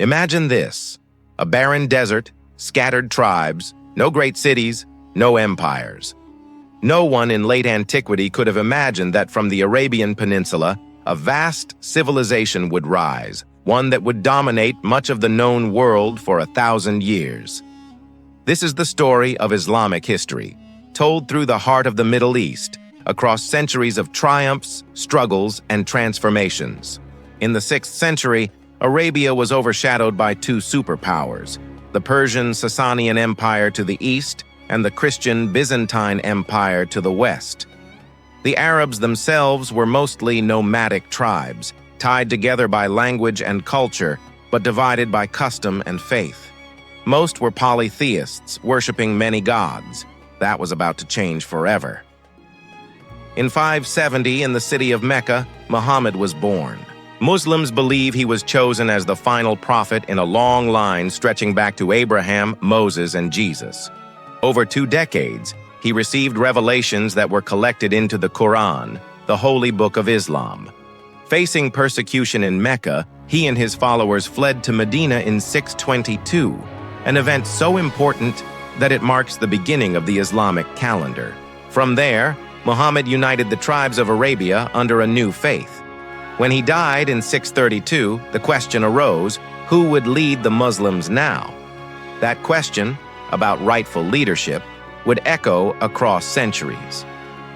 Imagine this: a barren desert, scattered tribes, no great cities, no empires. No one in late antiquity could have imagined that from the Arabian Peninsula, a vast civilization would rise, one that would dominate much of the known world for 1,000 years. This is the story of Islamic history, told through the heart of the Middle East, across centuries of triumphs, struggles, and transformations. In the 6th century, Arabia was overshadowed by two superpowers, the Persian Sasanian Empire to the east and the Christian Byzantine Empire to the west. The Arabs themselves were mostly nomadic tribes, tied together by language and culture, but divided by custom and faith. Most were polytheists, worshipping many gods. That was about to change forever. In 570, in the city of Mecca, Muhammad was born. Muslims believe he was chosen as the final prophet in a long line stretching back to Abraham, Moses, and Jesus. Over 2 decades, he received revelations that were collected into the Quran, the holy book of Islam. Facing persecution in Mecca, he and his followers fled to Medina in 622, an event so important that it marks the beginning of the Islamic calendar. From there, Muhammad united the tribes of Arabia under a new faith. When he died in 632, the question arose, who would lead the Muslims now? That question, about rightful leadership, would echo across centuries.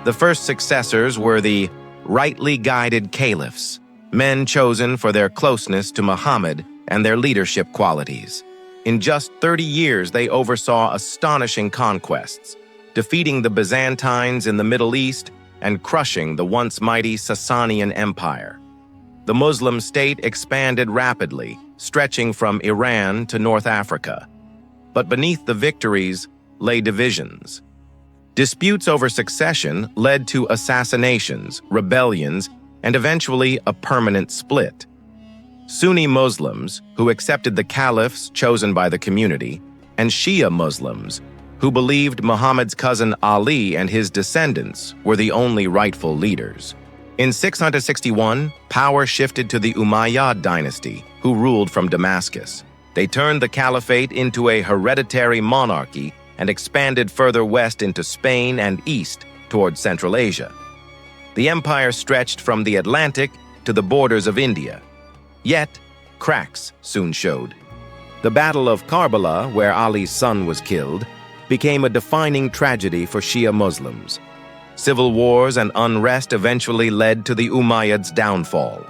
The first successors were the rightly guided caliphs, men chosen for their closeness to Muhammad and their leadership qualities. In just 30 years, they oversaw astonishing conquests, defeating the Byzantines in the Middle East and crushing the once mighty Sasanian Empire. The Muslim state expanded rapidly, stretching from Iran to North Africa. But beneath the victories lay divisions. Disputes over succession led to assassinations, rebellions, and eventually a permanent split. Sunni Muslims, who accepted the caliphs chosen by the community, and Shia Muslims, who believed Muhammad's cousin Ali and his descendants were the only rightful leaders. In 661, power shifted to the Umayyad dynasty, who ruled from Damascus. They turned the caliphate into a hereditary monarchy and expanded further west into Spain and east toward Central Asia. The empire stretched from the Atlantic to the borders of India. Yet, cracks soon showed. The Battle of Karbala, where Ali's son was killed, became a defining tragedy for Shia Muslims. Civil wars and unrest eventually led to the Umayyads' downfall.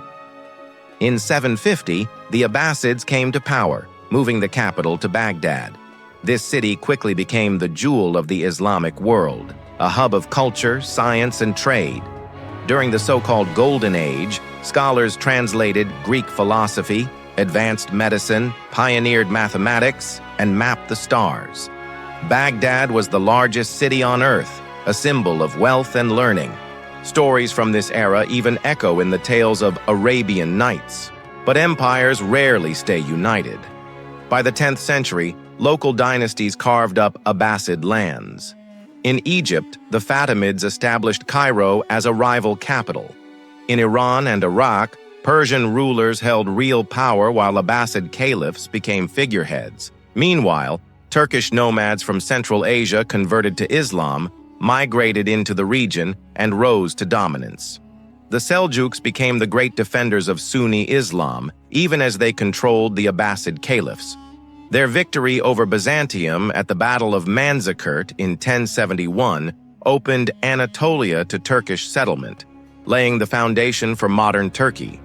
In 750, the Abbasids came to power, moving the capital to Baghdad. This city quickly became the jewel of the Islamic world, a hub of culture, science, and trade. During the so-called Golden Age, scholars translated Greek philosophy, advanced medicine, pioneered mathematics, and mapped the stars. Baghdad was the largest city on earth, a symbol of wealth and learning. Stories from this era even echo in the tales of Arabian Nights. But empires rarely stay united. By the 10th century, local dynasties carved up Abbasid lands. In Egypt, the Fatimids established Cairo as a rival capital. In Iran and Iraq, Persian rulers held real power while Abbasid caliphs became figureheads. Meanwhile, Turkish nomads from Central Asia converted to Islam, migrated into the region, and rose to dominance. The Seljuks became the great defenders of Sunni Islam, even as they controlled the Abbasid caliphs. Their victory over Byzantium at the Battle of Manzikert in 1071 opened Anatolia to Turkish settlement, laying the foundation for modern Turkey.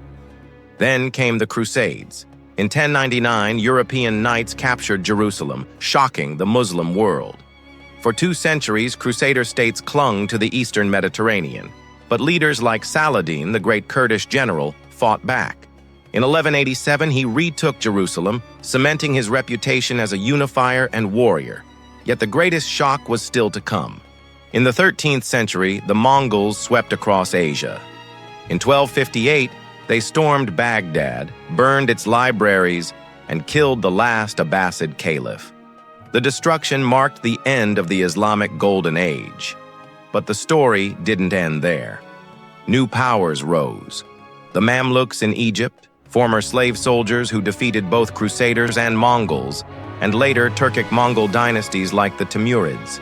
Then came the Crusades. In 1099, European knights captured Jerusalem, shocking the Muslim world. For 2 centuries, Crusader states clung to the eastern Mediterranean, but leaders like Saladin, the great Kurdish general, fought back. In 1187, he retook Jerusalem, cementing his reputation as a unifier and warrior. Yet the greatest shock was still to come. In the 13th century, the Mongols swept across Asia. In 1258, they stormed Baghdad, burned its libraries, and killed the last Abbasid caliph. The destruction marked the end of the Islamic Golden Age. But the story didn't end there. New powers rose. The Mamluks in Egypt, former slave soldiers who defeated both Crusaders and Mongols, and later Turkic-Mongol dynasties like the Timurids.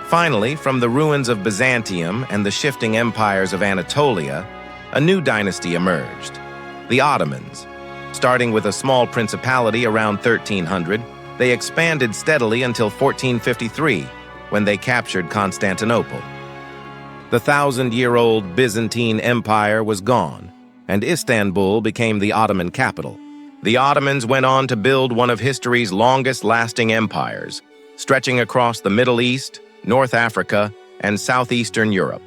Finally, from the ruins of Byzantium and the shifting empires of Anatolia, a new dynasty emerged, the Ottomans. Starting with a small principality around 1300, they expanded steadily until 1453, when they captured Constantinople. The 1,000-year-old Byzantine Empire was gone, and Istanbul became the Ottoman capital. The Ottomans went on to build one of history's longest-lasting empires, stretching across the Middle East, North Africa, and southeastern Europe.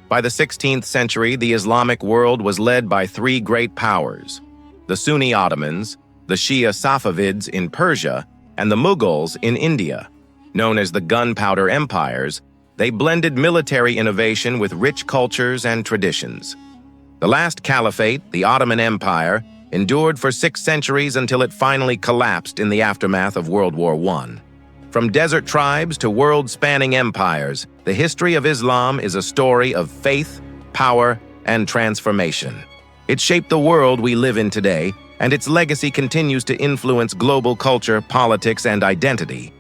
By the 16th century, the Islamic world was led by three great powers: the Sunni Ottomans, the Shia Safavids in Persia, and the Mughals in India. Known as the Gunpowder Empires, they blended military innovation with rich cultures and traditions. The last caliphate, the Ottoman Empire, endured for 6 centuries until it finally collapsed in the aftermath of World War I. From desert tribes to world-spanning empires, the history of Islam is a story of faith, power, and transformation. It shaped the world we live in today, and its legacy continues to influence global culture, politics, and identity.